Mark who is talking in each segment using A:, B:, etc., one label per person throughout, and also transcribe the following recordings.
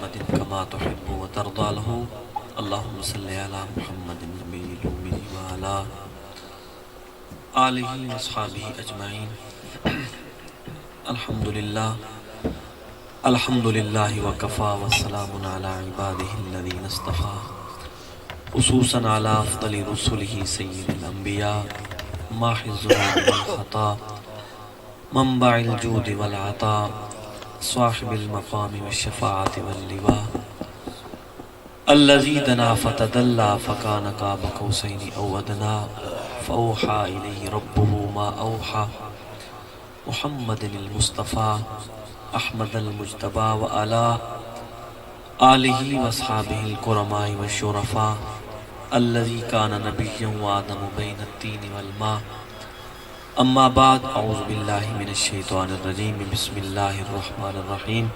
A: محمد كما تحب وترضى له اللهم صل على محمد النبي الأمي وعلى آله وأصحابه أجمعين. الحمد لله وكفى والسلام على عباده الذين اصطفى خصوصا على أفضل رسله سيد الأنبياء ماحي الذنوب والخطا منبع الجود والعطاء صاحب المقام والشفاعة واللواء الذي دنا فتدلى فكان قاب قوسين أو أدنى فأوحى إليه ربه ما أوحى محمد المصطفى أحمد المجتبى وعلى آله وأصحابه الكرماء والشرفاء الذي كان نبيا وآدم بين الطين والماء. أما بعد أعوذ بالله من الشيطان الرجيم بسم الله الرحمن الرحيم.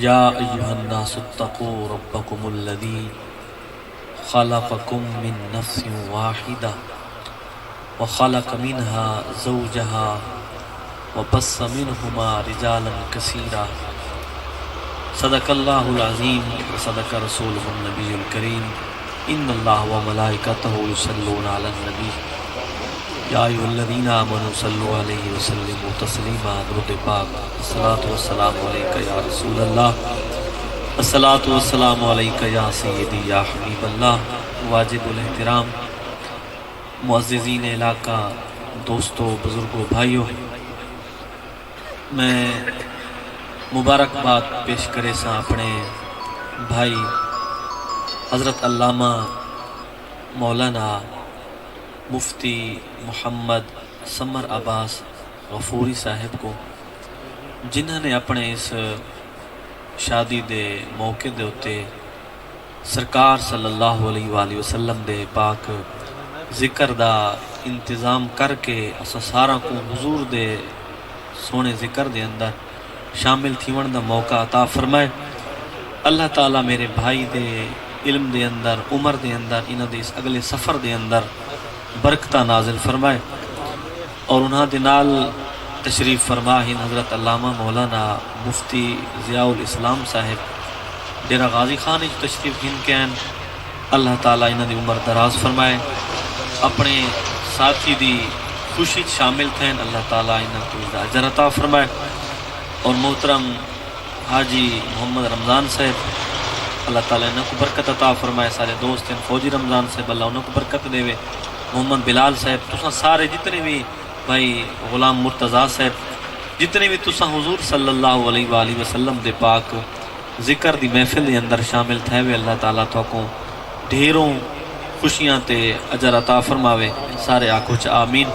A: يا أيها الناس اتقوا ربكم الذي خلقكم من نفس واحدة وخلق منها زوجها وبث منهما رجالا كثيرا. صدق الله العظيم وصدق رسوله النبي الكريم. إن الله وملائكته يصلون على النبي يا أيها الذين آمنوا صلوا عليه وسلموا تسليما. درود پاک. الصلاة والسلام عليك يا رسول الله، الصلاة والسلام عليك يا سيدي يا حبيب الله. واجب الاحترام معززین علاقہ، دوستو، بزرگوں، بھائیوں، میں مبارکباد پیش کرے سا اپنے بھائی حضرت علامہ مولانا مفتی محمد سمر عباس غفوری صاحب کو، جنہوں نے اپنے اس شادی دے موقع دے اتے سرکار صلی اللہ علیہ وآلہ وسلم دے پاک ذکر دا انتظام کر کے اسا سارا کو حضور دے سونے ذکر دے اندر شامل تھیون دا موقع عطا فرمائے. اللہ تعالیٰ میرے بھائی دے علم دے اندر، عمر دے اندر، انہاں دے اس اگلے سفر دے اندر برکتہ نازل فرمائے. اور انہاں دے نال تشریف فرما ہن حضرت علامہ مولانا مفتی ضیاء الاسلام صاحب ڈیرہ غازی خان وچ تشریف گن کے ہیں. اللہ تعالیٰ انہاں دی عمر دراز فرمائے، اپنے ساتھی دی خوشی شامل تھے. اللہ تعالیٰ انہاں کو اجر عطا فرمائے. اور محترم حاجی محمد رمضان صاحب، اللہ تعالیٰ انہاں کو برکت عطا فرمائے. سارے دوست ہیں فوجی رمضان صاحب، اللہ انہاں کو برکت دے وے. محمد بلال صاحب، تساں سارے جتنے بھی بھائی، غلام مرتضیٰ صاحب، جتنے بھی تساں حضور صلی اللہ علیہ وآلہ وسلم دے پاک ذکر دی محفل دے اندر شامل تھے وے، اللہ تعالیٰ تو کو ڈھیروں خوشیاں تے اجر عطا فرماوے. سارے آکھو چا آمین.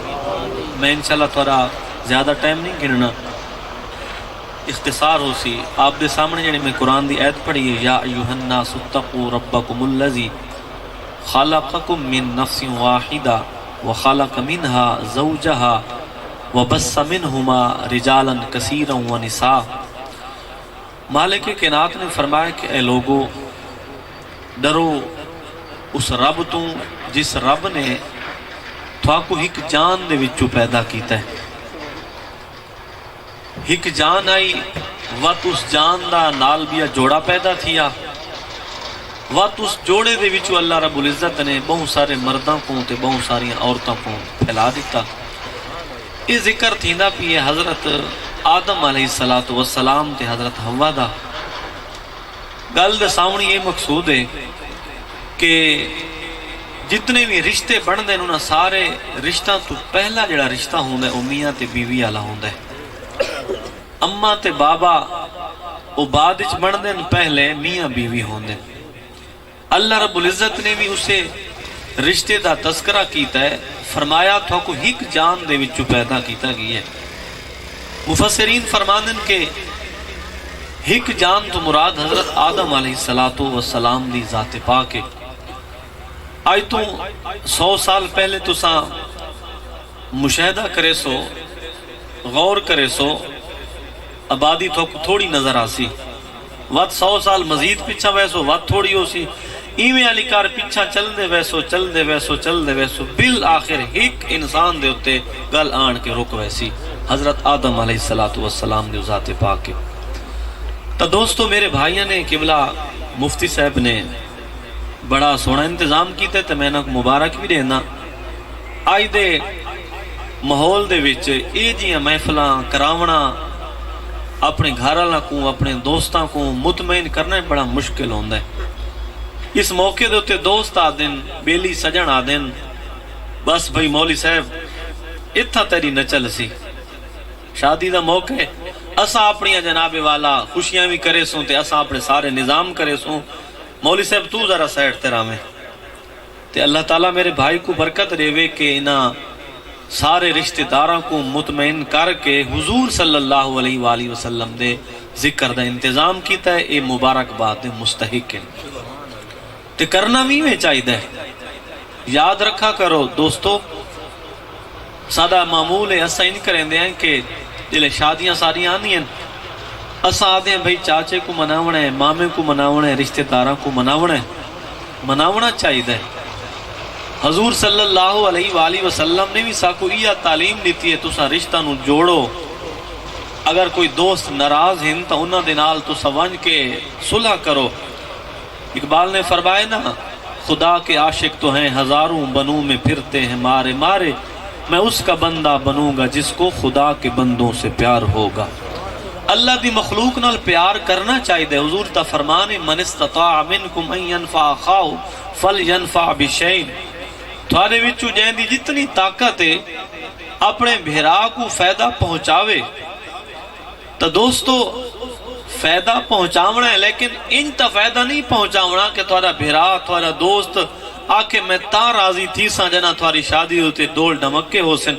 A: میں انشاءاللہ تھوڑا زیادہ ٹائم نہیں گننا، اختصار ہو سی. آپ دے سامنے جڑی میں قرآن دی آیت پڑھی ہے، یا ایھا الناس اتقوا ربکم الذی خلقکم من نفس واحدہ وخلق منها زوجها وبث منہما رجالا کثیرا ونساء. مالک کائنات نے فرمایا کہ اے لوگو، ڈرو اس رب تو جس رب نے تھواکو ہک جان دے وچوں پیدا کیتا ہے. ہک جان آئی وات اس جان دا نال بیا جوڑا پیدا تھیا. وات اس جوڑے دے وچوں اللہ رب العزت نے بہت سارے مرداں کو تے بہت ساری عورتاں کو پھیلا دیتا. یہ ذکر تھیندا پیے حضرت آدم علیہ السلام تے حضرت حوا دا. گل دے سامنے یہ مقصود ہے کہ جتنے بھی رشتے بن دے انہاں سارے رشتہ تو پہلا جڑا رشتہ ہوندا ہے او میاں تے بیوی والا ہوندا ہے. اماں تے بابا او بعد وچ بن دے پہلے میاں بیوی ہوندے. اللہ رب العزت نے بھی اسے رشتے دا تذکرہ کیتا ہے، فرمایا تھا کو ہک جان دے وچوں پیدا کیتا گیا ہے. مفسرین فرماندن کہ ہک جان تو مراد حضرت آدم علیہ السلام دی ذات پاک ہے. آج تو 100 سال پہلے تساں مشاہدہ کرے سو، غور کرے سو، آبادی تو تھوڑی نظر آسی. وقت 100 سال مزید پیچھا ویسو وقت تھوڑی ہو سی. ایویں علی کار پیچھا چل دے ویسو بالآخر ایک انسان دے ہوتے گل آن کے رک ویسی حضرت آدم علیہ السلام دے ذات پاک کے. تو دوستو میرے بھائیوں نے قبلہ مفتی صاحب نے بڑا سونا انتظام کیتے تو میں نے مبارک بھی دینا آج دے ماحول دے وچ اے جیاں محفلاں کراونا اپنے گھر والا کو اپنے دوستاں کو مطمئن کرنا بڑا مشکل ہوندا ہے۔ اس موقع دے تے دوست آ دن بیلی سجن آ دن بس بھائی مولوی صاحب اتھا تیری نچل سی شادی دا موقع ہے اسا اپنی جناب والا خوشیاں بھی کرے سوں تے اسا اپنے سارے نظام کرے سوں مولوی صاحب تو ذرا سائڈ تیرا میں تے اللہ تعالیٰ میرے بھائی کو برکت دے کہ انہاں سارے رشتہ داراں کو مطمئن کر کے حضور صلی اللہ علیہ وآلہ وسلم دے ذکر دا انتظام کیتا ہے اے مبارک بات دے مستحق ہے تے کرنا بھی میں چاہیے یاد رکھا کرو دوستو سادہ معمول ہے اسا ان کریں دے ہیں کہ جلے شادیاں ساری آنی ہیں اسا آدھے ہیں بھئی چاچے کو مناونا ہے مامے کو مناونا ہے رشتہ داراں کو مناونا ہے مناونا چاہیے حضور صلی اللہ علیہ وآلہ وسلم نے بھی ساکو یہ تعلیم دیتی ہے تسا رشتہ نو جوڑو اگر کوئی دوست ناراض ہیں تو انہاں دے نال تسا ونج کے صلح کرو اقبال نے فرمایا نا خدا کے عاشق تو ہیں ہزاروں بنوں میں پھرتے ہیں مارے مارے میں اس کا بندہ بنوں گا جس کو خدا کے بندوں سے پیار ہوگا اللہ دی مخلوق نال پیار کرنا چاہیے حضور تا فرمانے من استطاع منکم ان ینفع اخاہ فلینفع بشیء تھوڑے وچوں جہندی جتنی طاقت ہے اپنے بھیرا کو فائدہ پہنچاوے تو دوستو فائدہ پہنچاونا ہے لیکن ان تا فائدہ نہیں پہنچاونا کہ تھوڑا بھیرا تھوڑا دوست آکے میں تا راضی تھی سا جنا تھوڑی شادی ہوتے ڈول ڈھمکے ہو سن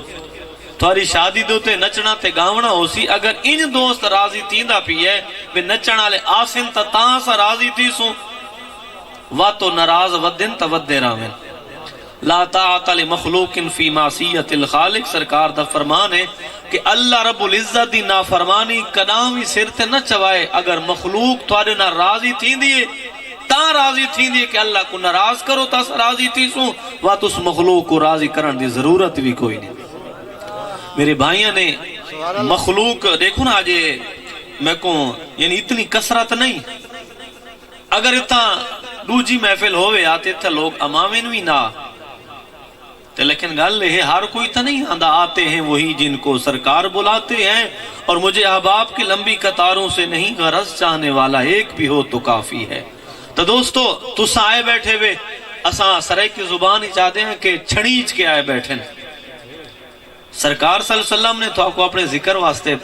A: تھوڑی شادی دوتے نچنا تے گاونا ہو سی اگر ان دوست راضی تیندہ پی ہے وہ نچنا لے آسن تا تاں سا راضی تھی سو واتو نراز ودن تا ودے رامن لا طاعت لمخلوق فی معصیت الخالق سرکار دا فرمان ہے کہ اللہ رب العزت دی نافرمانی کدامی سر تے نہ چوائے اگر مخلوق تھوڑے نہ راضی تھی دیئے تا راضی تھی دیئے کہ اللہ کو ناراض کرو تا راضی تھی سو وات اس مخلوق کو راضی کرن دی ضرورت بھی کوئی نہیں میرے بھائیاں نے مخلوق دیکھو نا آجے میں کہوں یعنی اتنی کثرت نہیں اگر اتنا دوجی محفل ہوئے آتے تھے لوگ امامین بھی نہ لیکن گل ہے ہر کوئی تو نہیں آندہ آتے ہیں وہی جن کو سرکار بلاتے ہیں اور مجھے احباب کی لمبی قطاروں سے نہیں غرض چاہنے والا ایک بھی ہو تو کافی ہے تو دوستو تو سائے بیٹھے ہوئے اساں سرے کی زبان ہی چاہتے ہیں کہ چھڑیج کے آئے بیٹھے سرکار صلی اللہ علیہ وسلم نے تو آپ کو اپنے ذکر واسطے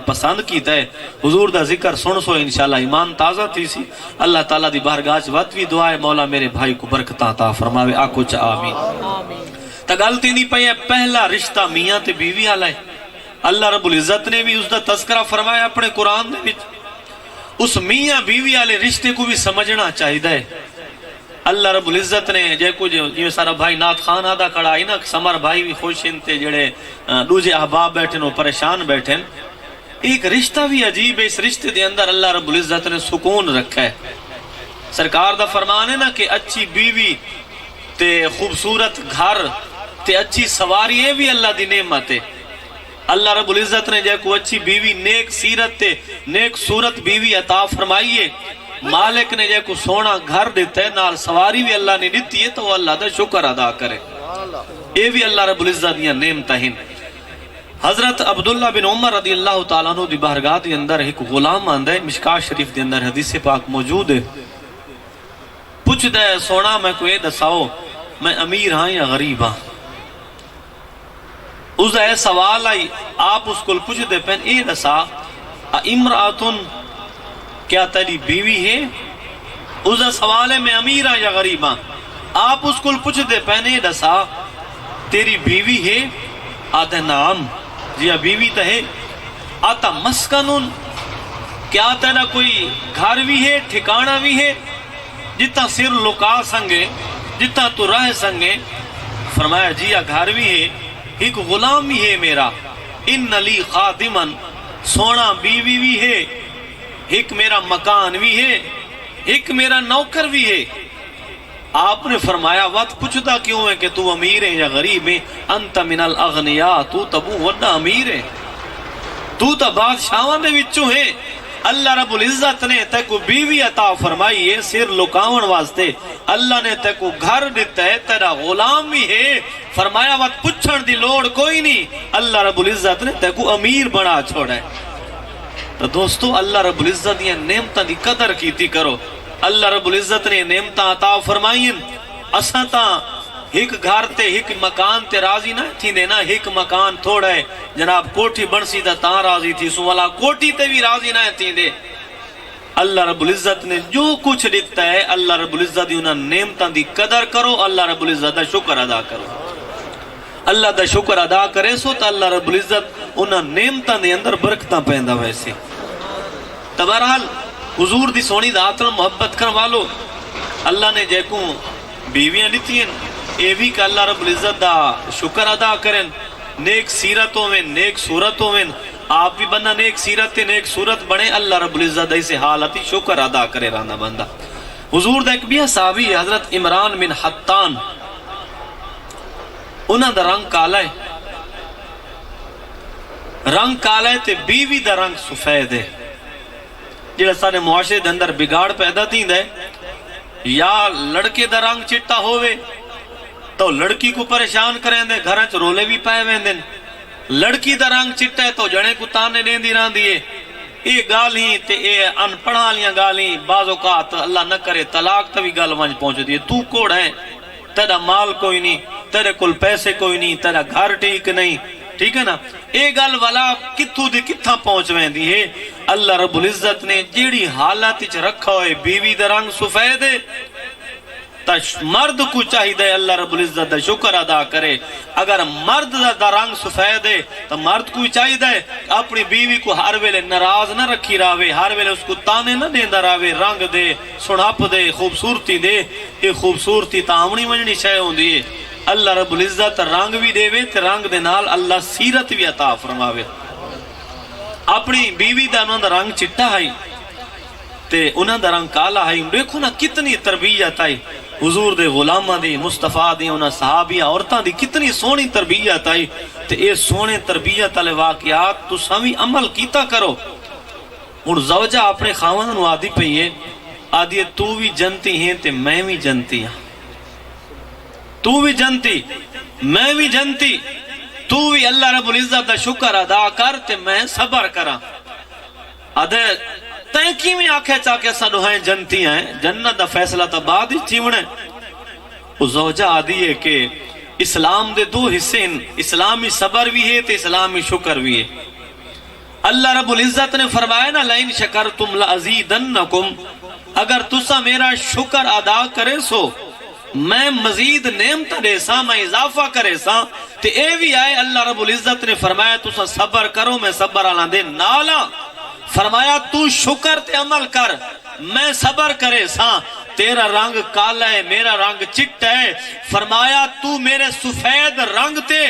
A: پسند کیتا ہے حضور دا ذکر سن سو انشاءاللہ ایمان تازہ تھی سی اللہ تعالیٰ دی بارگاہ وقت بھی دعائے مولا میرے بھائی کو برکت عطا فرماوے آکو چا آمین تگلتی نہیں پئی ہے پہلا رشتہ میاں تے بیوی والا ہے اللہ رب العزت نے بھی اس دا تذکرہ فرمایا اپنے قرآن دے وچ اس میاں بیوی والے رشتے کو بھی سمجھنا چاہیے اللہ رب العزت نے جے کچھ جو سارا بھائی نات خان آدھا کھڑا ہی نا سمر بھائی بھی خوش انتے جڑے دوجے احباب بیٹھیں اور پریشان بیٹھیں ایک رشتہ بھی عجیب ہے اس رشتے دے اندر اللہ رب العزت نے سکون رکھا ہے سرکار دا فرمان ہے نا کہ اچھی بیوی تے خوبصورت گھر تے اچھی سواری بھی اللہ دی نعمت ہے اللہ رب العزت نے جے کو اچھی بیوی نیک سیرت تے نیک صورت بیوی عطا فرمائیے مالک نے جے کو سونا گھر دیتا ہے نال سواری بھی اللہ نے دیتی ہے تو وہ اللہ دا شکر ادا کرے یہ بھی اللہ رب العزت دیا نعمتیں ہیں حضرت عبداللہ بن عمر رضی اللہ تعالیٰ عنہ دی بارگاہ دے اندر ایک غلام آندہ ہے مشکات شریف دے اندر حدیث پاک موجود ہے پوچھ دے سونا میں کوئی دساؤ میں امیر ہاں یا غریب ہاں اس دا سوال آئی آپ اس کو پوچھ دے پہن اے دسا امراتن کیا تیری بیوی ہے اس دا سوال ہے میں امیر ہاں یا غریب ہاں آپ اس کو پوچھ دے پہن اے دسا تیری بیوی ہے آدھے نام جی بیوی تو ہے آتا مسکنن کیا تیرا کوئی گھر بھی ہے ٹھکانہ بھی ہے جتا سر لکا سنگے جتا تو رہ سنگے فرمایا جی گھر بھی ہے ایک غلام بھی ہے میرا ان لی خادمن سونا بیوی بھی ہے ایک میرا مکان بھی ہے ایک میرا نوکر بھی ہے آپ نے فرمایا وقت پوچھتا کیوں ہے کہ تو امیر ہے یا غریب ہے انت من الاغنیاء تو تبو وڈا امیر ہے تو تا بادشاہاں دے وچوں ہے اللہ رب العزت نے تے کو بیوی عطا فرمائی ہے سر لکاون واسطے، اللہ نے تے کو گھر دیتا ہے، تیرا غلام بھی ہے، فرمایا وقت پچھن دی لوڑ کوئی نہیں، اللہ رب العزت نے تے کو امیر بنا چھوڑا ہے۔ تو دوستو اللہ رب العزت یہ نعمتاں دی قدر کیتی کرو، اللہ رب العزت نے نعمتاں عطا فرمائیں، اساں تاں ایک گھر تے ایک مکان تے راضی نہ تھی دینا، ایک مکان تھوڑا ہے جناب کوٹھی بنسی تا تاں راضی تھی سو والا کوٹھی تے بھی راضی نہ تھی دے۔ اللہ رب العزت نے جو کچھ دیتا ہے اللہ رب العزت دی انہاں نعمتاں دی قدر کرو، اللہ رب العزت دا شکر ادا کرو، اللہ دا شکر ادا کرے سو تو اللہ رب العزت انہاں نعمتاں دے اندر برکتاں پیندا ویسے۔ بہرحال حضور دی سونی ذات نال محبت کرن والو، اللہ نے جے کو بیویاں دیتی ہیں اے بھی کہ اللہ رب العزت دا شکر ادا کریں، نیک سیرت ہوئیں، نیک صورت ہوئیں، آپ بھی بندہ نیک سیرت تے نیک صورت بنے، اللہ رب العزت دا اسے حالتی شکر ادا کرے رانا بندہ۔ حضور دا ایک بھی صحابی حضرت عمران بن حطان، انہاں دا رنگ کالا ہے، رنگ کالا ہے تے بیوی دا رنگ سفید ہے، جیڑا سارے معاشرے دے اندر بگاڑ پیدا تھی ہے، یا لڑکے دا رنگ چٹا ہوئے تو لڑکی کو پریشان کریں دے، گھریں چ رولے بھی پائے وین دیں، لڑکی دا رنگ چٹا ہے تو جڑے کو تانے دیں دی ران دیئے، اے گالیں تے اے ان پڑھا لیاں گالیں، بعض اوقات اللہ نہ کرے طلاق تبھی گال وانج پہنچ دیئے، تو کوڑ ہے، تیرا مال کوئی نہیں، تیرے کل پیسے کوئی نہیں، تیرا گھر ٹھیک نہیں، ٹھیک ہے نا، اے گال والا کتھو دی کتھا پہنچ وین دی ہے۔ اللہ رب العزت نے جیڑی حالات چ رکھا ہوئے بیوی دا رنگ سفید ہے، مرد کو چاہیے اللہ رب العزت دا شکر ادا کرے، اگر مرد دا رنگ سفید ہے تو مرد کو چاہیے اپنی بیوی کو ہر ویلے ناراض نہ رکھی راوے، ہر ویلے اس کو تانے نہ دیندہ راوے، رنگ دے، سناپ دے، خوبصورتی دے، یہ خوبصورتی تامنی منجنی شے ہوندی ہے۔ اللہ رب العزت رنگ بھی دے وے تے رنگ دے نال اللہ سیرت بھی عطا فرماوے۔ اپنی بیوی دا انہوں دا رنگ چٹا ہے تے انہوں دا رنگ کالا ہے، دیکھو نا کتنی تربیت آئی حضور دے غلامہ دی، مصطفیٰ دی، انہاں صحابیہ عورتاں دی کتنی سونی تربیت آئی، تے اے سونے تربیت والے واقعات تو سامی عمل کیتا کرو۔ اور زوجہ اپنے خاوند نو آدھی پئیے، آدھی ہے تو بھی جنتی ہیں تے میں بھی جنتی ہاں، تو بھی جنتی میں بھی جنتی، تو بھی اللہ رب العزت دا شکر ادا کر تے میں صبر کرا۔ آدھے تینکی میں آنکھیں چاکے سنو ہیں جنتی ہیں، جنت دا فیصلہ تا بعد ہی چیونے۔ وہ زوجہ آدھی ہے کہ اسلام دے دو حصے ہیں، اسلامی صبر بھی ہے تے اسلامی شکر بھی ہے۔ اللہ رب العزت نے فرمایا نا لَإِن شَكَرْتُمْ لَأَزِيدَنَّكُمْ، اگر تسا میرا شکر ادا کرے سو میں مزید نعمت دے سا، میں اضافہ کرے سا، تے اے بھی آئے اللہ رب العزت نے فرمایا تسا صبر کرو میں صبر آلان دے نالا، فرمایا تو شکر تے عمل کر میں صبر کرے سا، تیرا رنگ کالا ہے میرا رنگ چٹا ہے، فرمایا تو میرے سفید رنگ تے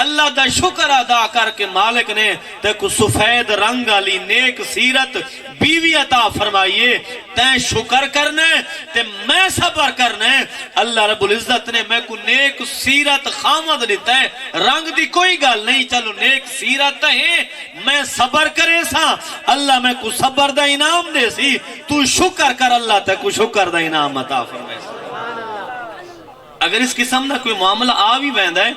A: اللہ دا شکر ادا کر کے مالک نے تے کو سفید رنگ علی نیک سیرت بیوی عطا فرمائیے، تین شکر کرنے تے میں صبر کرنے، اللہ رب العزت نے میں کو نیک سیرت خامد دیتا ہے، رنگ دی کوئی گال نہیں، چلو نیک سیرت ہے میں صبر کرے سا، اللہ میں کو صبر دا انعام دے سی، تو شکر کر اللہ تے کو شکر دا انعام عطا فرمائے سی۔ اگر اس قسم دا کوئی معاملہ آ بھی بیندا ہے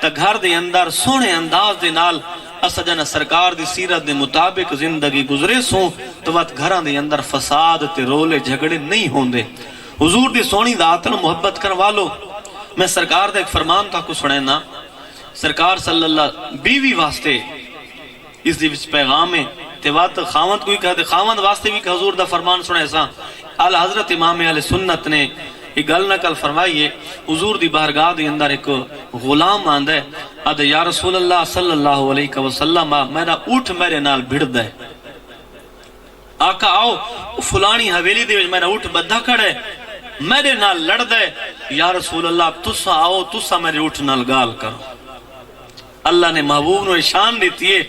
A: تا گھر دے اندر سونے انداز دے نال اسا جنا سرکار دی سیرت دے مطابق زندگی گزرے سو تو وقت گھران دے اندر فساد تے رولے جھگڑے نہیں ہوندے۔ حضور دی سونی ذات نال محبت کروالو، میں سرکار دا ایک فرمان تا کو سنینا، سرکار صلی اللہ بیوی واسطے اس دی وچ پیغام ہے تے وقت خاوند کوئی کہتے خاوند واسطے بھی کہ حضور دا فرمان سنے سا، اعلی حضرت امام اہل سنت نے ایک گل نقل فرمائیے، حضور دی بارگاہ دے اندر ایک غلام آندہ ہے، آدھے یا رسول اللہ صلی اللہ علیہ وسلم میرا اٹھ میرے نال بھڑ دے، آقا آؤ فلانی حویلی دے میرا اٹھ بدھا کھڑے میرے نال لڑ دے، یا رسول اللہ تسا آؤ تسا میرے اٹھ نال گال کرو۔ اللہ نے محبوب نو شان دیتی ہے،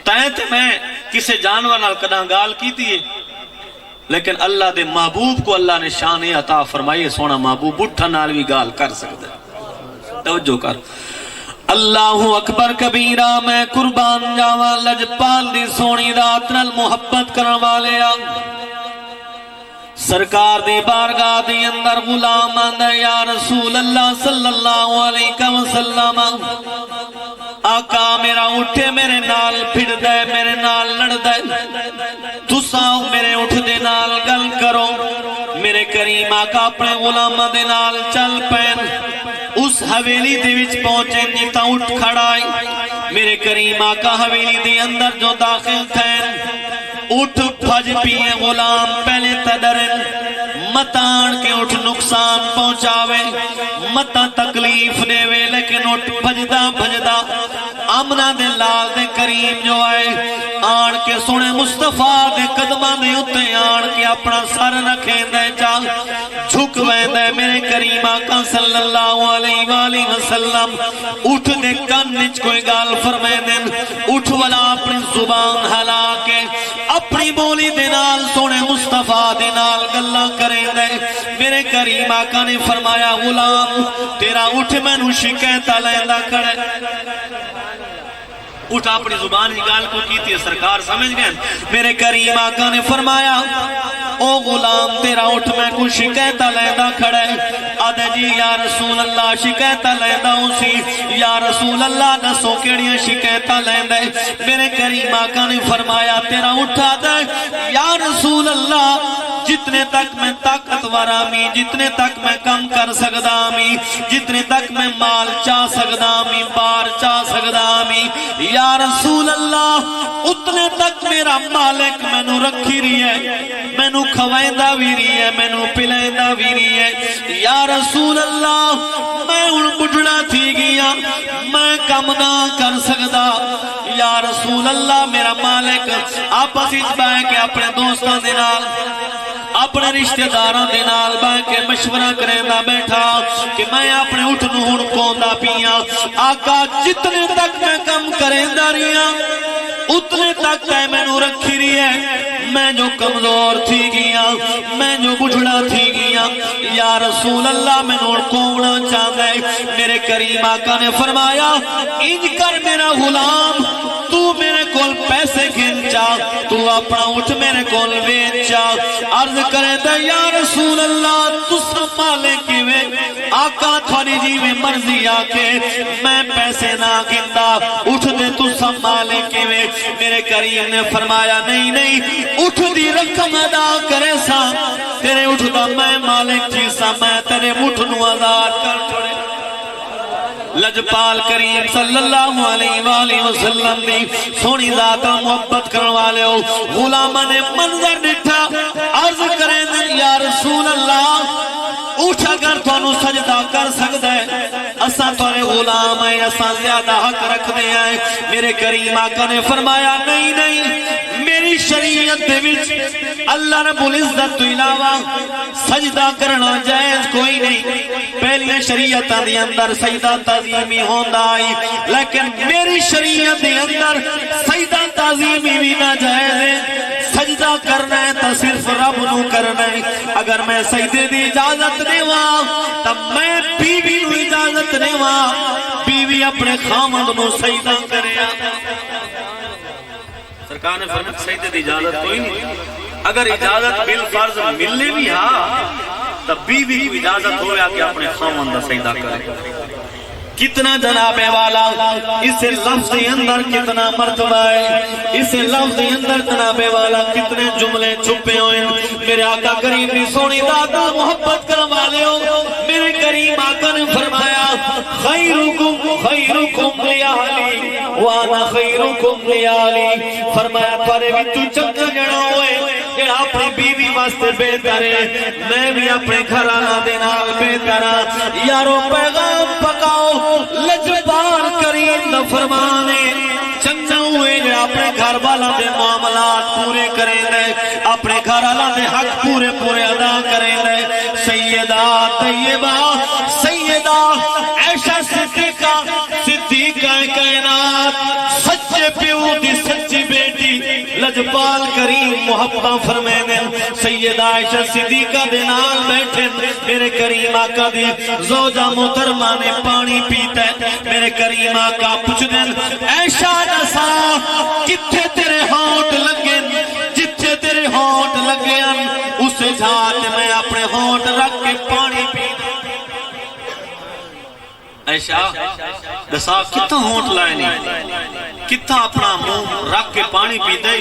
A: تائیں تے میں کسے جانور نال کداں گال کی دیئے، لیکن اللہ دے محبوب کو اللہ نے شان عطا فرمائی، سونا محبوب اٹھا نال بھی گال کر سکتا ہے۔ توجہ کر، اللہ اکبر کبیرہ میں قربان جاواں لجپال دی سونی رات نال محبت کرن والے سرکار دی بارگاہ دی اندر غلام آندا یا رسول اللہ صلی اللہ علیہ وسلم آقا میرا اٹھے میرے نال پھڑ دے میرے نال لڑ دے تساں میرے اٹھ دے نال گل کرو میرے کریم آقا اپنے غلامہ دے نال چل پین اس حویلی دے وچ پہنچے جتا اٹھ کھڑائی میرے کریم آقا حویلی دے اندر جو داخل تھے اٹھ بھج پیے غلام پہلے تدرن متان کے اٹھ نقصان پہنچاوے متا تکلیف دے وے لیکن اٹھ بھجدا بھجدا آمنہ دے لال دے کریم جو آئے آن کے سنے مصطفیٰ دے قدمہ دے اتے آن کے اپنا سر رکھیں دے جا جھک ویندے میرے کریم آقا صلی اللہ علیہ وآلہ وسلم اٹھ دے کنچ کوئی گال فرمے دن اٹھ والا اپنی زبان ہلا کے اپنی بولی دینال سونے مصطفیٰ دینال گلہ کریں دے میرے کریم آقا نے فرمایا غلام تیرا اٹھ میں نو شکایتہ لیندہ کھڑے اٹھ اپنی زبان ہی گال کو کیتی ہے سرکار سمجھ گئے میرے کریم آقا نے فرمایا او غلام تیرا اٹھ میں کو شکایتہ لیندہ کھڑے آدھے جی یا رسول اللہ شکایتہ لیندہ اسی یا رسول اللہ نسو کیڑیاں شکایتہ لیندے میرے کریم آقا نے فرمایا تیرا اٹھا دے یا رسول اللہ جتنے تک میں طاقتور آمی جتنے تک میں کم کر سکدا آمی جتنے تک میں مال چاہ سکدا آمی بار چاہ سکدا آمی یا رسول اللہ اتنے تک میرا مالک میں نو رکھی رہی ہے میں نو کھوائندہ بھی رہی ہے میں نو پلائندہ بھی رہی ہے یا رسول اللہ میں ان بڑھڑا تھی گیا میں کم نہ کر سکدا یا رسول اللہ میرا مالک آپس اس بائے کے اپنے دوستان دینال اپنے رشتہ داران دے نال بہ کے مشورہ کریندا بیٹھا کہ میں اپنے اٹھ نو ہن کوندا پیاں آقا جتنے تک میں کم کریندا رہیا اتنے تک تے مینوں رکھی رہی ہے میں جو کمزور تھی گیا میں جو بجھڑا تھی گیا یا رسول اللہ میں نور کونا چاہتا ہے میرے کریم آقا نے فرمایا انج کر میرا غلام تو میرے کول پیسے گھنچا تو اپنا اٹھ میرے کول بیچا عرض کرے دے یا رسول اللہ تو سنبھالے کیوے آقا تھوڑی جی میں مرضی آکے میں پیسے نہ گھندا اٹھ دے تو سنبھالے کیوے میرے کریم نے فرمایا نہیں نہیں اٹھ دی رقم ادا کرے سا تیرے اٹھ دا میں مالک تھی سا میں تیرے اٹھ نو آزاد کر چھوڑے لجپال کریم صلی اللہ علیہ وآلہ وسلم دی سونی ذات محبت کرنے والے ہو غلامہ نے منظر ڈٹھا عرض کریں دن یا رسول اللہ اٹھا کر تو انو سجدہ کر سکتا ہے اساں تورے غلام ہیں اساں زیادہ حق رکھ دے ہیں میرے کریم آقا نے فرمایا نہیں نہیں میری شریعت دے وچ اللہ رب العزت تو علاوہ سجدہ کرنا جائز کوئی نہیں پہلی شریعت دے اندر سجدہ تعظیمی ہوندا آئی لیکن میری شریعت دے اندر سجدہ تعظیمی بھی نہ جائز ہے سجدہ کرنا ہے تو صرف رب نو کرنا ہے اگر میں سجدے دی اجازت دیواں تب میں بیوی نو اجازت دیواں بیوی اپنے خامد نو سجدہ کرے سرکار نے فرمایا سجدے دی اجازت کوئی نہیں اگر اجازت بالفرض ملنے بھی ہاں تب بیوی کو اجازت ہویا کہ اپنے خامد دا سجدہ کرے کتنا جناب والا اس لفظ اندر کتنا مرتبہ ہے اس لفظ اندر جناب والا کتنے جملے چھپے ہوئے میرے آقا کریم نے سونی ذات محبت کرنے والے ہو میرے کریم آقا نے فرمایا خیرکم لیالی وانا خیرکم لیالی فرمایا تھوڑے بھی تو چنگا جڑا ہوئے کہ اپنی بیوی واسطے بہتر ہے میں بھی اپنے گھرانا دینال بہتر ہاں یارو پیغام پکاؤ لجبار کریم نہ فرمانے چنگا ہوئے جو اپنے گھر والا دے معاملات پورے کریں دے اپنے گھر والا دے حق پورے پورے ادا کریں دے سیدہ طیبہ سیدہ عائشہ صدیقہ کائنات سچے پیو دی سچی بیٹی لجپال کریم محبت فرمینے سیدہ عائشہ صدیقہ دے نال بیٹھے میرے کریم آقا دی زوجہ محترمہ نے پانی پیتا ہے میرے کریم آقا پوچھ دیں عائشہ دسا کتھے تیرے ہونٹ لگے جتھے تیرے ہونٹ لگے اس جھاٹ میں اپنے ہونٹ رکھ کے پانی پی عائشہ دسا کتھا ہونٹ لائے نہیں کتھا اپنا منہ رکھ کے پانی پی دے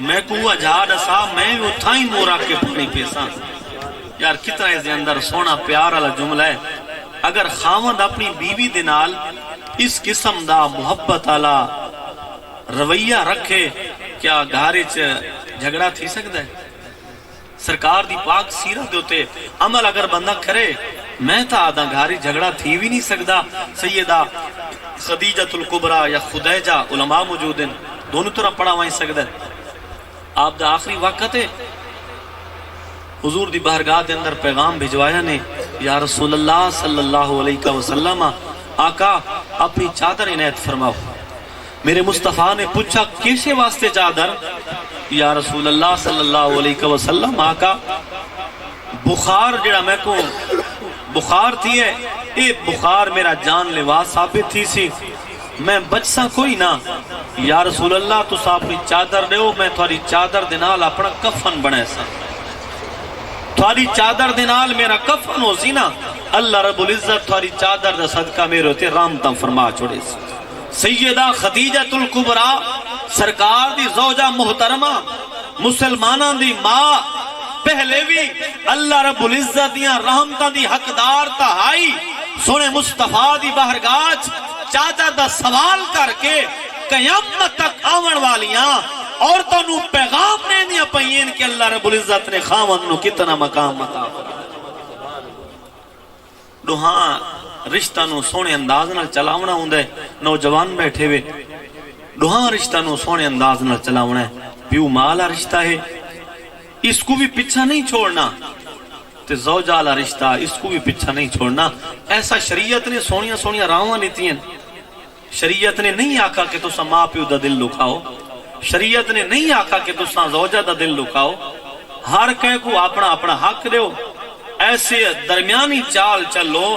A: میں کوہ جا دسا میں اتھا ہی منہ رکھ کے پانی پیسا یار کتنا اس دے اندر سونا پیار والا جملہ ہے اگر خاوند اپنی بیوی دے نال اس قسم دا محبت والا رویہ رکھے کیا گھر جھگڑا تھی سکتا ہے سرکار دی پاک سیرت ہوتے عمل اگر بندہ کرے میں تا آدھا گھاری جھگڑا تھی بھی نہیں سکتا سیدہ خدیجۃ الکبریٰ یا خدیجہ علماء موجود ہیں دونوں طرح پڑھا وہیں سکتا ہے آپ دا آخری وقت ہے حضور دی بارگاہ دے اندر پیغام بھجوایا نے یا رسول اللہ صلی اللہ علیہ وسلم آقا اپنی چادر عنایت فرماؤ میرے مصطفیٰ نے پوچھا کیسے واسطے چادر یا رسول اللہ صلی اللہ علیہ وسلم آقا بخار جڑا میں کو بخار تھی ہے اے بخار میرا جان لیوا ثابت تھی سی میں بچسا کوئی نہ یا رسول اللہ تو اپنی چادر دے ہو میں تھوڑی چادر دنال اپنا کفن بنے سا تھوڑی چادر دنال میرا کفن ہو سی نا اللہ رب العزت تھوڑی چادر دا صدقہ میرے ہوتے رامتا فرما چھوڑے سی سیدہ خدیجۃ الکبریٰ سرکار دی زوجہ محترمہ مسلمانہ دی ماں پہلے بھی اللہ رب العزت دیاں رحمتہ دی حقدار تہائی سونے مصطفیٰ دی بہرگاہ چادر دا سوال کر کے قیامت تک آون والیاں عورتوں نو پیغام نے دیا پہین کہ اللہ رب العزت نے خاوند نو کتنا مقام عطا فرمایا دوہاں رشتہ نو سونے انداز نال چلاونا ہوندے نوجوان بیٹھے ہوئے دوہاں رشتہ نو سونے انداز نال چلاونا ہے پیو مالا رشتہ ہے اس کو بھی پیچھا نہیں چھوڑنا تے زوجالا رشتہ اس کو بھی پیچھا نہیں چھوڑنا ایسا شریعت نے سونیاں سونیاں راواں لیتی ہیں شریعت نے نہیں آکا کہ تسا ماں پیو دا دل لکھاؤ شریعت نے نہیں آکا کہ تسا زوجہ دا دل لکھاؤ ہر کہے کو اپنا اپنا حق دیو ایسے درمیانی چال چلو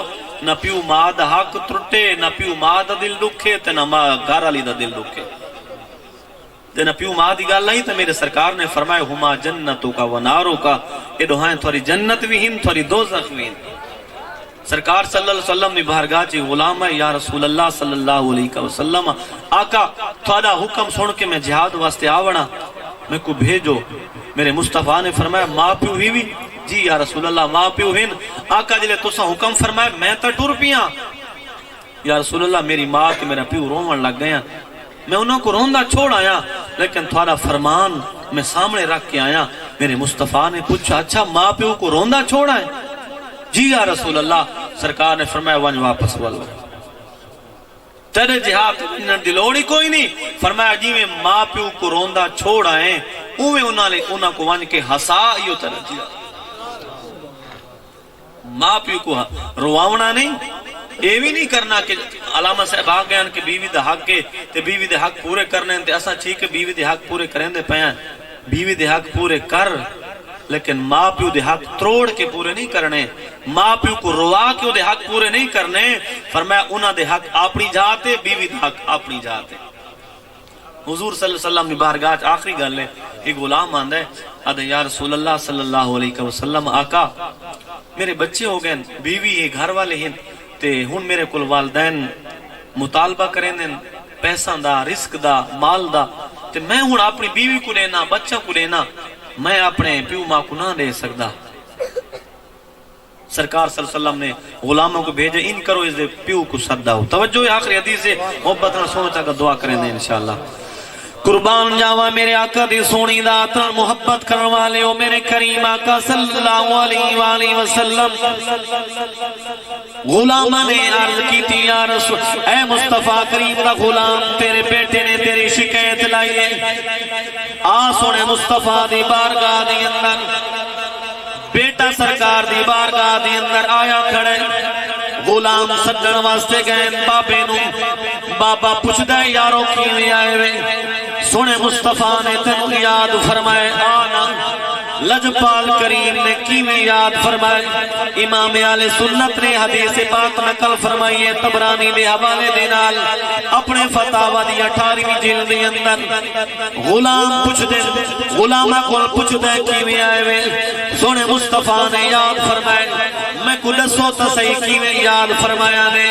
A: نہ پیو ماں دا حق ترٹے نہ پیو ماں دا دل دکھے تے نہ ماں گھر والی دا دل دکھے تے نہ پیو ماں دی گل نہیں تے میرے سرکار نے فرمایا ہما جنتوں کا و ناروں کا اے دوہائیں تھوڑی جنت بھی ہیں تھوڑی دوزخ بھی ہیں سرکار صلی اللہ علیہ وسلم نے بہرگاہ چی غلام ہے یا رسول اللہ صلی اللہ علیہ وسلم آقا تھوڑا حکم سن کے میں جہاد واسطے آونا میں کو بھیجو میرے مصطفیٰ نے فرمایا ماں پیو ہی بھی جی یا رسول اللہ ماں پیو ہن آقا جلے تو سا حکم فرمایا میں تا ٹور پیاں یا رسول اللہ میری ماں کے میرا پیو رومن لگ گیا میں انہوں کو روندہ چھوڑ آیا لیکن تھوڑا فرمان میں سامنے رکھ کے آیا میرے مصطفیٰ نے پوچھا اچھا ماں پیو کو روندہ چھوڑ آئے جی یا رسول اللہ سرکار نے فرمایا ون واپس والو تیرے جہاد دلوڑی کوئی نہیں فرمایا جی میں ماں پیو کو روندہ چھوڑ آئے اوہ انہوں کو ون کے ہسا ایو تیرے جہاد ماں پیو کو رواونا نہیں یہ بھی نہیں کرنا کہ علامہ صاحب آ گئے کہ بیوی دے حق کے تے بیوی دے حق پورے کرنے تے اسا ٹھیک ہے بیوی دے حق پورے کریں دے پیاں بیوی دے حق پورے کر لیکن ماں پیو دے حق تروڑ کے پورے نہیں کرنے ماں پیو کو روا کے دے حق پورے نہیں کرنے فرمایا انہاں دے حق اپنی جاتے بیوی دے حق اپنی جاتے حضور صلی اللہ علیہ وسلم نے بارگاہ آخری گل ہے ایک غلام آندہ ہے آدھا یا رسول اللہ صلی اللہ علیہ وسلم آقا میرے بچے ہو گئے بیوی یہ گھر والے ہیں تے ہن میرے کل والدین مطالبہ کریں دیں پیسہ دا رزق دا مال دا تے میں ہن اپنی بیوی کو لینا بچہ کو لینا میں اپنے پیو ماں کو نہ دے سکتا سرکار صلی اللہ علیہ وسلم نے غلاموں کو بھیجے ان کرو اس دے پیو کو صدہ ہو توجہ آخری حدیث سے محبت نہ سوچا کا دعا کریں دیں انشاءاللہ قربان جاوا میرے آقا دی سونی ذات محبت کرنے والے ہو میرے کریم آقا صلی اللہ علیہ وآلہ وسلم غلامہ نے عرض کی تھی یا رسول اے مصطفیٰ کریم دا غلام تیرے بیٹے نے تیری شکایت لائی ہے سونے مصطفیٰ دی بارگاہ دی اندر بیٹا سرکار دی بارگاہ دی اندر آیا کھڑے غلام سجن واسطے گئے بابے نو بابا پوچھ دے یارو کیویں آئے وے سونے مصطفیٰ نے تینوں یاد فرمائے آنا لجپال کریم نے کیویں یاد فرمائے امام اہل سنت نے حدیث پاک نقل فرمائی ہے طبرانی دے حوالے دے نال اپنے فتاوی دی 18ویں جلد دے اندر غلام پوچھ دے غلامہ کول پوچھ دے کیویں آئے وے سونے مصطفیٰ نے یاد فرمائے میں کو دسو تے صحیح کیویں یاد فرمایا نے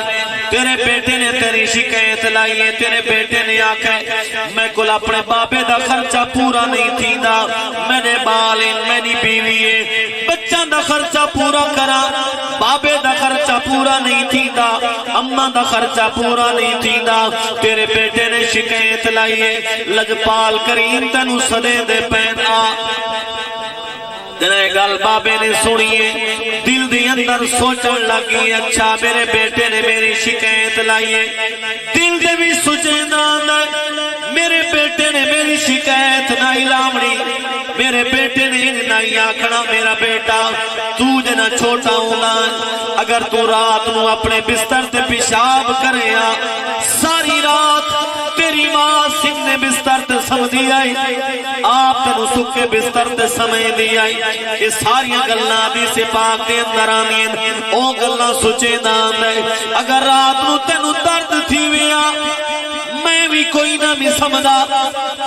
A: تیرے بیٹے نے تیری شکایت لائی ہے تیرے بیٹے نے آکھا میں کول اپنے بابے دا خرچہ پورا نہیں تھیندا میں نے بال میری بیوی ہے بچہ دا خرچہ پورا کرا بابے دا خرچہ پورا نہیں تھیندا اماں دا خرچہ پورا نہیں تھیندا تیرے بیٹے نے شکایت لائی ہے لجپال کریم تینوں سدے دے پین آ جنہیں گل بابے نے سنیے دل دی اندر سوچن لگی اچھا میرے بیٹے نے میری شکایت لائی ہے دل دے بھی سوچے نہ میرے بیٹے نے میری شکایت نہ لامڑی میرے بیٹے نے نہیں آکھنا میرا بیٹا تو جنا چھوٹا ہونا اگر تو رات نو اپنے بستر تے پیشاب کرے ساری رات تیری ماں سکنے بستر تے سمجھی آئی آپ تنو سکے بستر تے سمجھ دی آئی یہ ساری گلنا دی سے پاک دے اندر آمین او گلنا سوچے دان دے اگر رات نو تنو درد تھی ویا میں بھی کوئی نہ بھی سمجھا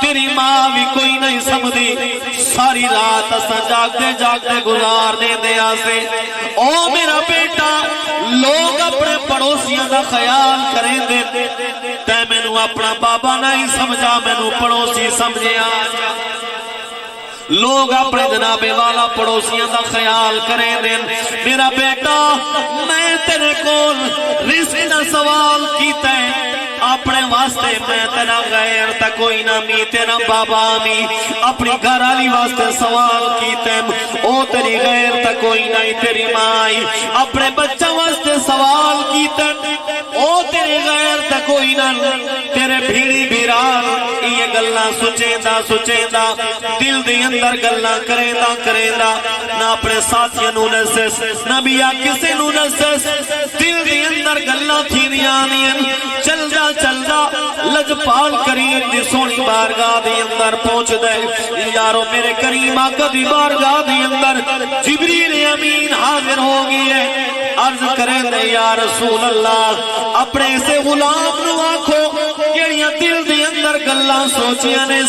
A: تیری ماں بھی کوئی نہیں سمجھی ساری رات اسا جاگتے گزار دے دے آسے او میرا بیٹا لوگ اپنے پڑوسیاں دا خیال کریں دے تے میں نو اپنا بابا نہیں سمجھا میں نو پڑوسی سمجھے آجا لوگ اپنے جناب والا پڑوسیاں دا خیال کریں دے میرا بیٹا میں تیرے کول رزق دا سوال کیتا ہے اپنے واسطے میں تیرا غیر تا کوئی نہ می تیرا بابا می اپنی گھر آلی واسطے سوال کیتے او تیری غیر تا کوئی نہیں تیری مائی اپنے بچہ واسطے سوال کیتے او تیری غیر تا کوئی نہ تیرے بھیڑی بھیران یہ گلنا سچیندہ دل دی اندر گلنا کریندہ نہ اپنے ساتھیاں نو نسس نہ بیا کسے نو نسس دل دی اندر گلنا تھی دیانین چل جا لجپال کریم دی سونی بارگاہ دی اندر پہنچ دے یارو میرے کریم آقا دی بارگاہ دی اندر جبریل امین حاضر ہو گئی ہے عرض کریں دے یا رسول اللہ اپنے سے غلام نو آنکھو کیڑیاں دل دی اندر گلاں سوچیاں نے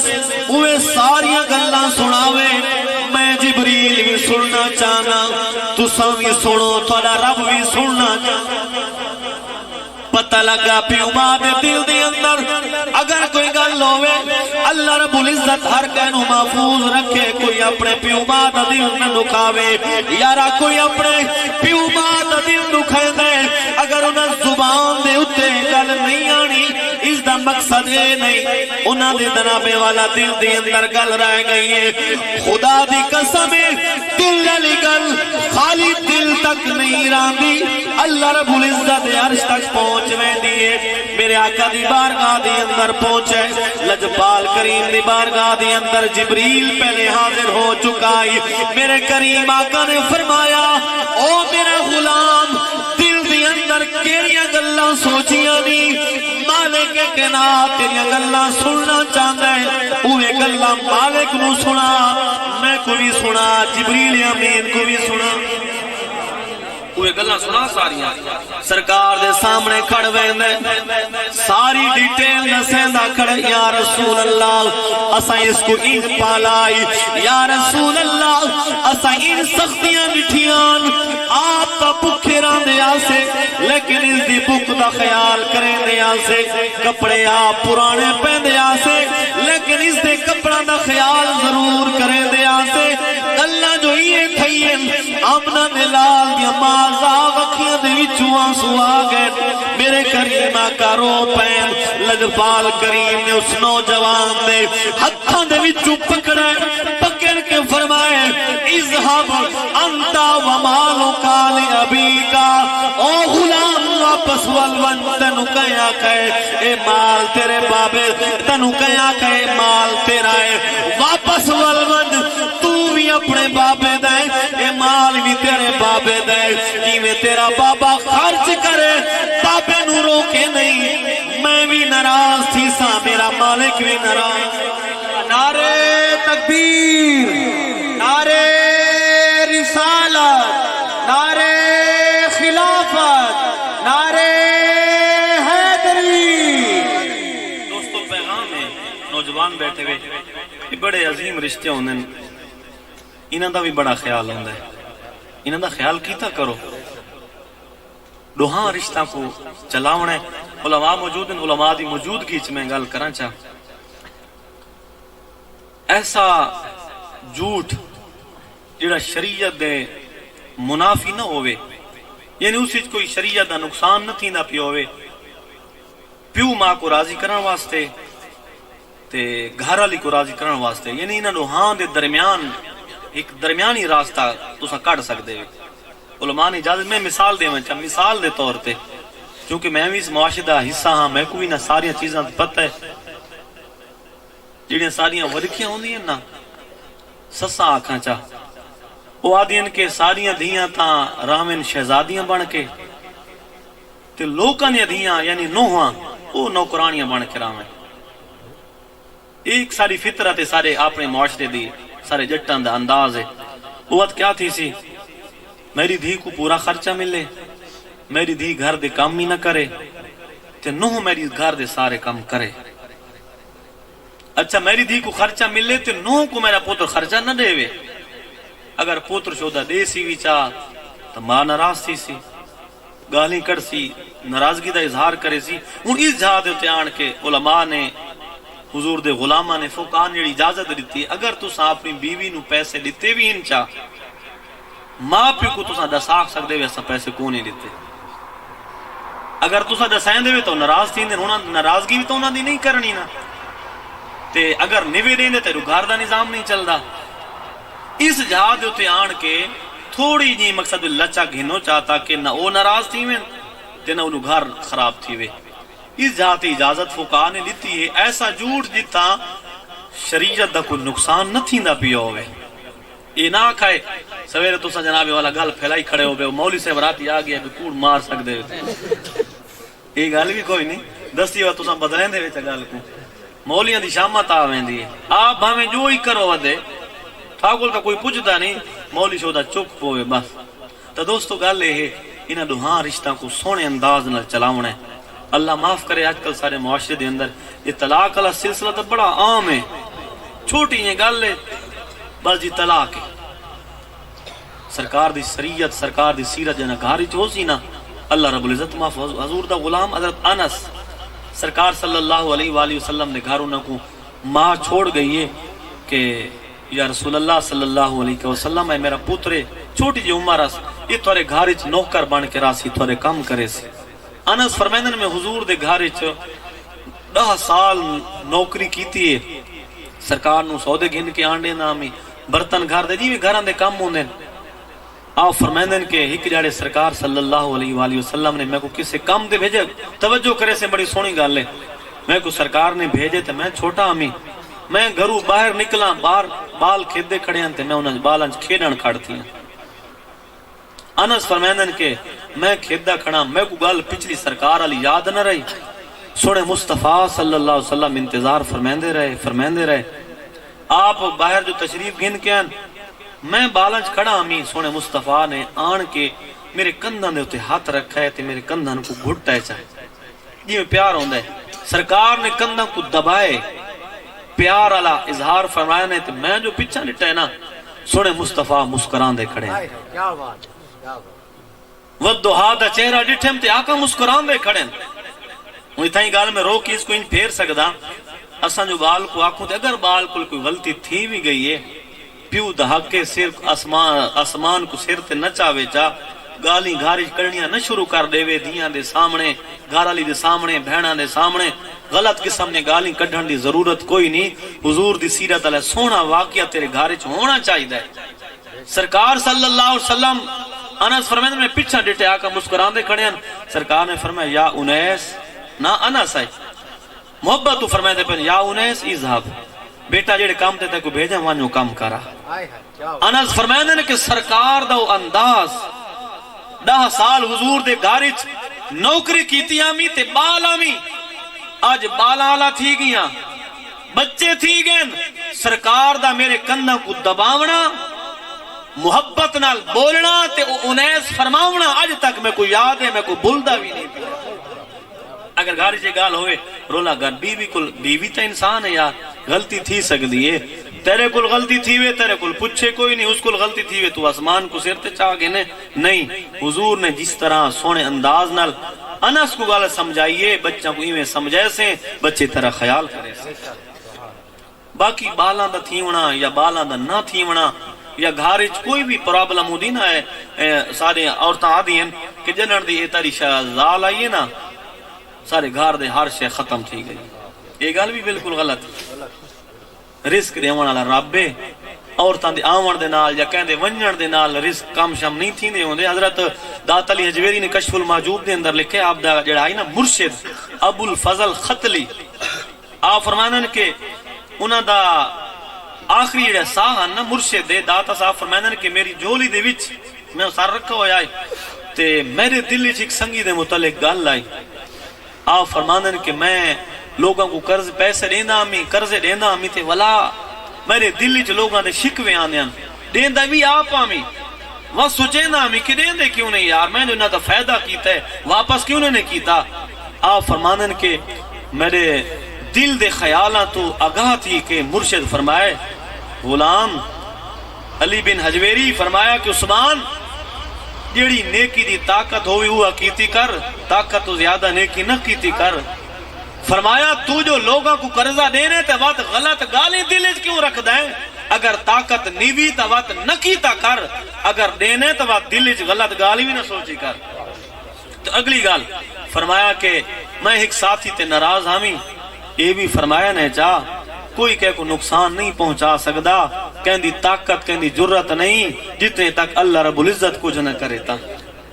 A: اوے ساریاں گلاں سناوے میں جبریل بھی سننا چاہنا تساں بھی سنو تھوڑا رب بھی سننا چاہنا پتہ لگا پیو ماں دے دل دے اندر اگر کوئی گل ہوئے اللہ رب العزت ہر کہنو محفوظ رکھے کوئی اپنے پیو ماں دا دل نہ دکھاوے یارا کوئی اپنے پیو ماں دا دل دکھائے دے اگر انہیں زبان دے اتے گل نہیں آنی اس دا مقصد ہے نہیں انہاں دے جنابے والا دل دے اندر گل رہ گئی ہے خدا دی قسم دل علی گل خالی دل تک نہیں راندی اللہ رب العزت عرش تک پہنچ میں دیئے میرے آقا دی بارگاہ دی اندر پہنچے لجپال کریم دی بارگاہ دی اندر جبریل پہلے حاضر ہو چکائی میرے کریم آقا نے فرمایا او میرا غلام دل دی اندر کیڑیاں گلاں سوچیاں نہیں مالک کے نام تیریاں گلاں سننا چاہتا ہے اوے گلاں مالک نو سنا میں کو بھی سنا جبریل امین کو بھی سنا اوے گلاں سنا ساریاں سرکار دے سامنے کھڑ ویندے ساری ڈیٹیل نسیندا کھڑ یا رسول اللہ اساں اس کو ان پالائی یا رسول اللہ اساں ان سختیاں مٹھیاں آپ تا بھکھے راندے آسے لیکن اس دی بھوک دا خیال کریں دے آسے کپڑے آپ پرانے پہندے آسے لیکن اس دے کپڑا دا خیال ضرور کریں دے آسے اللہ جو یہ تھئیے آمنہ دلال دیا مازا وکھیاں دے وچوان سوا گئے میرے کریم آقا رو پین لجپال کریم نے اس نوجوان دے ہتھاں دے وچو پکڑے پکڑ کے فرمائے اذهب انتا ومالو کال ابی کا او غلام واپس والون تنو کیا کہے اے مال تیرے بابے تنو کیا کہے مال تیرا ہے واپس والون تو بھی اپنے بابے دے اے مال بھی تیرے بابے دے کیویں تیرا بابا خرچ کرے بابے نو روکے نہیں میں بھی ناراض تھی سا تیرا مالک بھی ناراض۔ نعرے تکبیر، نعرے رسالت، نعرے خلافت، نعرے حیدری۔ دوستو پیغام ہے نوجوان بیٹھے ہوئے، یہ بڑے عظیم رشتے ہوندے ہیں، انہاں دا بھی بڑا خیال ہوندا ہے، انہاں دا خیال کیتا کرو۔ دوہاں رشتہ کو چلاونا ہے۔ علماء موجود ہیں، علماء دی موجودگی چ میں گل کرنا چاہ، ایسا جھوٹ جڑا شریعت دے منافی نہ ہوئے، یعنی اس وچ کوئی شریعت دا نقصان نہ تھیندا پیا ہوئے، پیو ماں کو راضی کرن واسطے تے گھر والی کو راضی کرن واسطے، یعنی انہاں دوہاں دے درمیان ایک درمیانی راستہ تساں کڈ سکدے ہو۔ علماء نے اجازت، میں مثال دیواں چاہ، مثال دے طور تے، کیونکہ میں بھی اس معاشرے دا حصہ ہاں، میں کو بھی نہ ساری چیزاں پتہ ہے، جڑیاں ساریاں ورکیاں ہوندیاں نا سساں آکھاں چاہ، وہ آدین کے ساریاں دھیاں تاں رامن شہزادیاں بن کے تے لوکاں دیاں دھیاں یعنی نوہاں وہ نوکرانیاں بن کے رامن۔ ایک ساری فطرت ہے سارے اپنے معاشرے دی، سارے جٹاں دا انداز ہے۔ وہ وقت کیا تھی سی، میری دھی کو پورا خرچہ ملے، میری دھی گھر دے کام ہی نہ کرے تے نوہ میری گھر دے سارے کام کرے۔ اچھا میری دھی کو خرچہ ملے تے نوہ کو میرا پوتر خرچہ نہ دے وے، اگر پوتر شودہ دے سی بھی چاہ تو ماں ناراض تھی سی، گالیں کر سی، ناراضگی دا اظہار کرے سی۔ ان اس جہاں دے ہوتے آن کے علماء نے، حضور دے غلامہ نے، فقہاء نے اجازت دیتی، اگر تساں اپنی بیوی نو پیسے دیتے بھی ان چاہ، ماں پیو کو تساں دساکھ سکدے ویسا پیسے کو نہیں دیتے۔ اگر تساں دسائیں دے تو ناراض تھی، ناراضگی بھی تو انہاں دی نہیں کرنی نا، تے اگر نوے دیں دے تو گھر دا نظام نہیں چلدا۔ اس جہاد ہوتے آن کے تھوڑی جی مقصد لچا گھنو چاہتا کہ نہ وہ ناراض تھی وین تے نہ انہوں گھر خراب تھی وے۔ اس جہاد اجازت فقہاء نے لیتی ہے، ایسا جھوٹ جتا شریعت دا کوئی نقصان نہ تھیندا پیا ہوئے۔ یہ نہ کھائے سویرے تو سا جناب والا گل پھیلائی کھڑے ہو بے، مولوی سے براتی آ گیا کہ کوڑ مار سکدے ہوتے، یہ گل بھی کوئی نہیں دستی ہوا تساں بدلیں دے وچ گل کو، مولیاں دی شامت آ ویندی ہے، آپ بھاویں جو ہی کرو ودے ٹھاکر کا کوئی پوچھتا نہیں، مولی شودہ چپ ہوئے بس۔ تو دوستو گل یہ ہے، انہاں دوہاں رشتہ کو سونے انداز نال چلاونا ہے۔ اللہ معاف کرے آج کل سارے معاشرے دے اندر یہ طلاق والا سلسلہ تو بڑا عام ہے، چھوٹی یہ گل ہے بس جی طلاق ہے۔ سرکار دی شریعت، سرکار دی سیرت جنہ گھاری چو سی نا، اللہ رب العزت معاف، حضور دا غلام حضرت انس سرکار صلی اللہ علیہ وآلہ وسلم نے گھر انہوں کو ماں چھوڑ گئی ہے کہ یا رسول اللہ صلی اللہ علیہ وسلم ہے میرا پوترے چھوٹی جی عمر اس یہ تھوڑے گھارچ نوکر بن کے راسی تھوڑے کم کرے سی۔ انس فرمیندن میں حضور دے گھارچ 10 سال نوکری کیتی ہے، سرکار نو سودے گھن کے آنڈے نامی برتن گھر دے جی بھی گھران دے کم ہوندے۔ آپ فرمیندن کہ ایک جاڑے سرکار صلی اللہ علیہ وآلہ وسلم نے میں کو کسے کم دے بھیجے، توجہ کرے سے بڑی سونی گل ہے، میں کو سرکار نے بھیجے تے میں چھوٹا ہمی، میں گھروں باہر نکلا، باہر بال کھیدے کھڑے ہیں تے میں انہیں بالانچ کھیڑن کھڑتی ہیں۔ انس فرمیندن کہ میں کھیدہ کھڑا، میں کو گل پچھلی سرکار علی یاد نہ رہی، سوڑے مصطفیٰ صلی اللہ علیہ وسلم انتظار فرمیندے رہے، آپ باہر جو تشریف گھن کے ہیں، میں بالانچ کھڑا ہمی، سوڑے مصطفیٰ نے آن کے میرے کندھن دے ہوتے ہاتھ رکھا ہے تے میرے کندھن کو گھٹا ہے چاہے، یہ میں پیار ہوندہ ہے، سرکار نے کندھن کو دبائے، پیار اللہ اظہار فرمایا تے میں جو پچھا لٹا ہے نا، سوڑے مصطفیٰ مسکران دے کھڑے ہیں، ودہا دا چہرہ ڈٹھم تے آقا مسکران دے کھڑے ہیں۔ وہی تھائیں گال میں روکی اس کو انج پھیر سکدا، اساں جو بال کو آنکھوں تے اگر بال کو کوئی غلطی تھی بھی گئی ہے، پیو دہاک کے سر اسمان کو سر تے نہ چاہوے چاہ، گالی گھارش کرنیاں نہ شروع کر دے وے، دیاں دے سامنے، گھرالی دے سامنے، بہناں دے سامنے، غلط قسم نے گالی کڈھن دی ضرورت کوئی نہیں۔ حضور دی سیرت علیہ سونا واقعہ تیرے گھارے چ ہونا چاہیے۔ سرکار صلی اللہ علیہ وسلم انس فرمائے میں پیچھا ڈٹے آقا مسکران دے کھڑے ہیں، سرکار نے فرمایا یا انیس، نہ انس ہے محبت تو فرمائے دے پہنے یا انیس اذهب، بیٹا جڑے کام تے تے کو بھیجا وانو کام کرا۔ انس فرمائے دے کہ سرکار دا انداز 10 سال حضور دے گھارچ نوکری کیتی آمی تے بال آمی اج بالا والا تھی گیا بچے تھی گئے سرکار دا میرے کنا کو دباونا محبت نال بولنا تے انیس فرماونا اج تک میں کو یاد ہے میں کو بلدا بھی نہیں پیا اگر گھر سے گال ہوئے رولا گھر بیوی تا انسان ہے یار غلطی تھی سکتی ہے تیرے کل غلطی تھی وے تیرے کل پوچھے کوئی نہیں اس کل غلطی تھی وے تو آسمان کو سرتے چاہ گئے نہیں حضور نے جس طرح سونے انداز نال انس کو گال سمجھائیے بچہ کو ایویں سمجھائے سے بچے طرح خیال کرے سے باقی بالاں دا تھیونا یا بالاں دا نہ تھیونا یا گھارج کوئی بھی پرابلم ہو دی نا ہے سارے عورتاں آدھی ہیں کہ جنر دی تاری زال آئیے نا سارے گھار دے ہر شے ختم تھی گئی یہ گل بھی بالکل غلط رزق دیون والا رب ہے عورتاں دے آون دے نال یا کہندے ونجن دے نال رزق کم شم نہیں تھیندے ہوندے حضرت داتا علی حجویری نے کشف المحجوب دے اندر لکھے آپ دا جڑا ہے نا مرشد ابو الفضل خطلی آپ فرماندن کہ انہاں دا آخری جڑا ساہ نا مرشد دے داتا صاحب فرماندن کہ میری جھولی دے وچ میں سر رکھا ہویا ہے تے میرے دل وچ ایک سنگی دے متعلق گل آئی آپ فرماندن کہ میں لوگوں کو قرض پیسے دینا ہمیں قرض دینا ہمیں تے ولا میرے دل وچ لوگاں دے شکوے آندے ہیں دیندا بھی آپ ہمیں وہ سوچینا ہمیں کہ دیندے کیوں نہیں یار میں نے انہاں دا فائدہ کیتا ہے واپس کیوں نہیں کیتا آپ فرماندن کہ میرے دل دے خیالاں تو آگاہ تھی کہ مرشد فرمائے غلام علی بن حجویری فرمایا کہ عثمان جیڑی نیکی دی طاقت ہوئی ہوا کیتی کر طاقت تو زیادہ نیکی نہ کیتی کر فرمایا تو جو لوگوں کو قرضہ دینے تے وقت غلط گالیں دلج کیوں رکھ دیں اگر طاقت نیوی تا وقت نہ کیتا کر اگر دینے تا وقت دلج غلط گالی بھی نہ سوچی کر تو اگلی گال فرمایا کہ میں ایک ساتھی تے ناراض ہمیں یہ بھی فرمایا نہیں چاہ کوئی کہہ کو نقصان نہیں پہنچا سکدا کہندی طاقت کہندی جرت نہیں جتنے تک اللہ رب العزت کو جنہ کرے تا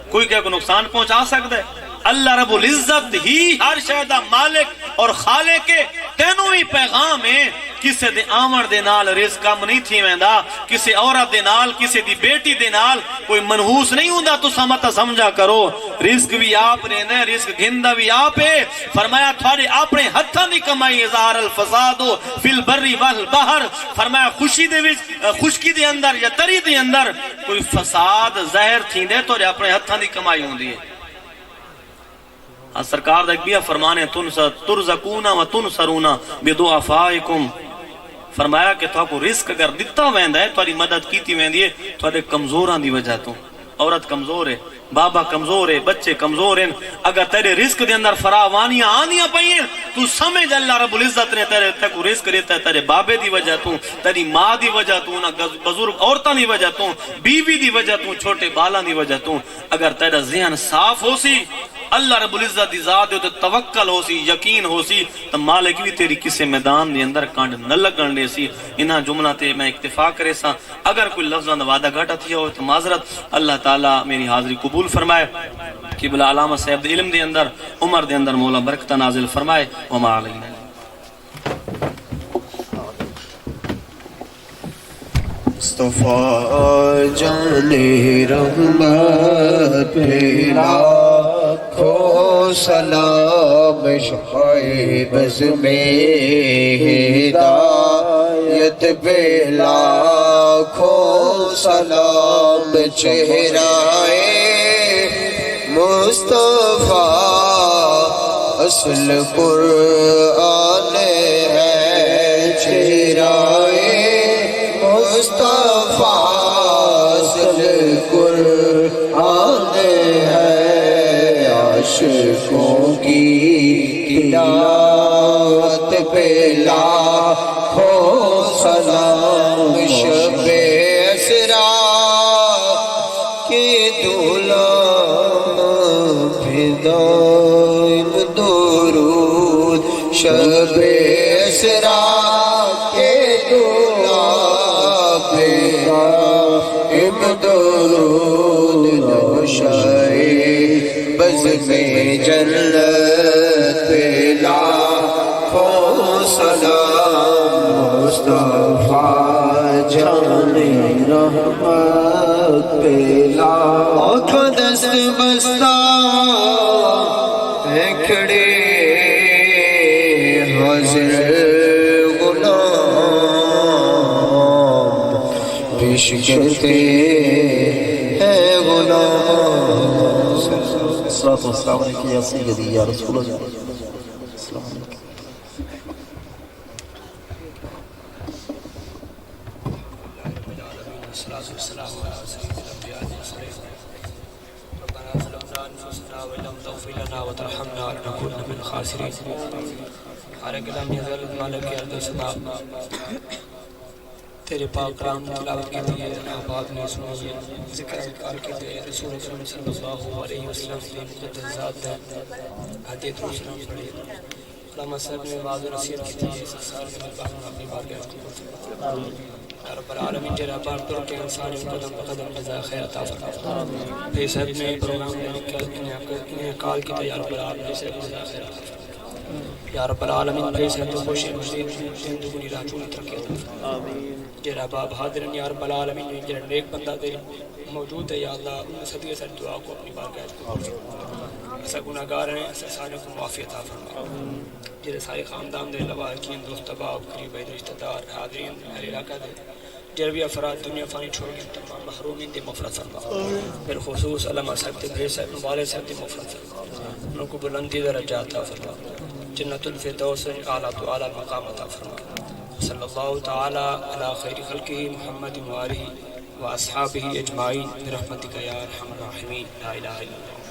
A: کوئی کہہ کو نقصان پہنچا سکدا ہے اللہ رب العزت ہی ہر شہدہ مالک اور خالق کے تینوں ہی پیغام ہیں کسے دے آمر دے نال رزق کم نہیں تھی ویندا کسے عورت دے نال کسے دی بیٹی دے نال کوئی منحوس نہیں ہوندا تو سمتا سمجھا کرو رزق بھی آپ نے نے رزق گھندا بھی آپ ہے فرمایا تھوڑے اپنے ہتھاں دی کمائی اظہار الفساد فی البر والبحر فرمایا خوشی دے وچ خشکی دے اندر یا تری دے اندر کوئی فساد زہر تھیندے تو اپنے ہتھاں دی کمائی ہوندی ہے سرکار دا ایک بیا فرمانے ترزقونا و تنصرونا بدعفائکم فرمایا کہ تو کو رزق اگر دتا ویندا ہے تاری مدد کیتی ویندی ہے تواڈے کمزوراں دی وجہ تو عورت کمزور ہے بابا کمزور ہے بچے کمزور ہیں اگر تیرے رزق دے اندر فراوانیاں آنیاں پئیں تو سمجھ اللہ رب العزت نے تیرے کو رزق دیتا ہے تیرے بابے دی وجہ تو تیری ماں دی وجہ تو نہ بزرگ عورتاں دی وجہ تو بیوی دی وجہ تو چھوٹے بالاں دی وجہ تو اگر تیرا ذہن صاف ہو سی اللہ رب العزت دی ذات دے توکل ہو سی یقین ہو سی تو مالک بھی تیری کسے میدان دے اندر کانڈ نہ لگن دے سی انہاں جملہ تے میں اکتفا کرے سا اگر کوئی لفظاں دا وعدہ گھٹا تھیا ہو تو معذرت اللہ تعالی میری حاضری قبول فرمائے قبلہ علامہ صاحب دے علم دے اندر عمر دے اندر مولا برکتہ نازل فرمائے وما علینا
B: مصطفیٰ جان رحمت پھیلا کھو سلام شفائے بز میں ہدایت پھیلا کھو سلام چہرائے مصطفیٰ اصل قرآن ہے چہرائے مصطفیٰ اصل قرآن ہے عاشقوں کی تلاوت پہ لاکھوں سلام شب اسرا کے دولام دائم درود شب اسرا کے درود نوشائے بز میں جنت پہ لاکھوں سلام مصطفیٰ جان رحمت پہ لاکھوں دست بستہ کھڑے بخشتے ہیں غلام.
C: الصلاة والسلام علیکم یا سیدی یا رسول اللہ. السلام علیکم.
D: والصلاة والسلام على سيد الأنبياء والمرسلين. ربنا ظلمنا أنفسنا وإن لم تغفر لنا وترحمنا لنكونن من الخاسرين. حالانکہ لم يزل مالک ارض و سما تیرے پاک کلام تلاوت کے لیے احباب نے سنائیے ذکر اذکار کے لیے رسول اکرم صلی اللہ علیہ وسلم کی مقدس ذات ہے حدیث روشن پڑھے. علامہ صاحب نے بعض نصیحت کی تھی سال کے بعد اپنی بارگاہ کو یا رب العالمین جرا بار پر کے انسان قدم بقدم جزا خیر عطا فرما. بے صاحب نے پروگرام میں انہیں کال کی تھی یا رب العالمین سے جزا خیر عطا فرما. یا رب العالمین بے صاحب تو خوشی مزید زندگی راہ چونی ترقی عطا فرما. جرا باب حاضرن یا رب العالمین جرا نیک بندہ دے موجود ہے یا اللہ ان صدقے سے دعا کو اپنی بارگاہ کو قبول فرما. ایسا گناہگار ہیں ایسا سارے کو معافی عطا فرما. جرے سارے خاندان دے لواحقین دوست احباب قریب رشتہ دار حاضرین ہر علاقہ دے جڑے بھی افراد دنیا فانی چھوڑ کے تمام محرومین دی مغفرت فرما. بالخصوص علامہ صاحب تے بھائی صاحب والد صاحب دی مغفرت فرما. ان کو بلندی درجات عطا فرما. جنت الفردوس اعلیٰ تو اعلیٰ مقام عطا فرما. صلی اللہ تعالی علی خیر خلقہ محمد و آلہ و اصحابہ اجمعین برحمتک یا ارحم الراحمین. لا الہ الا اللہ.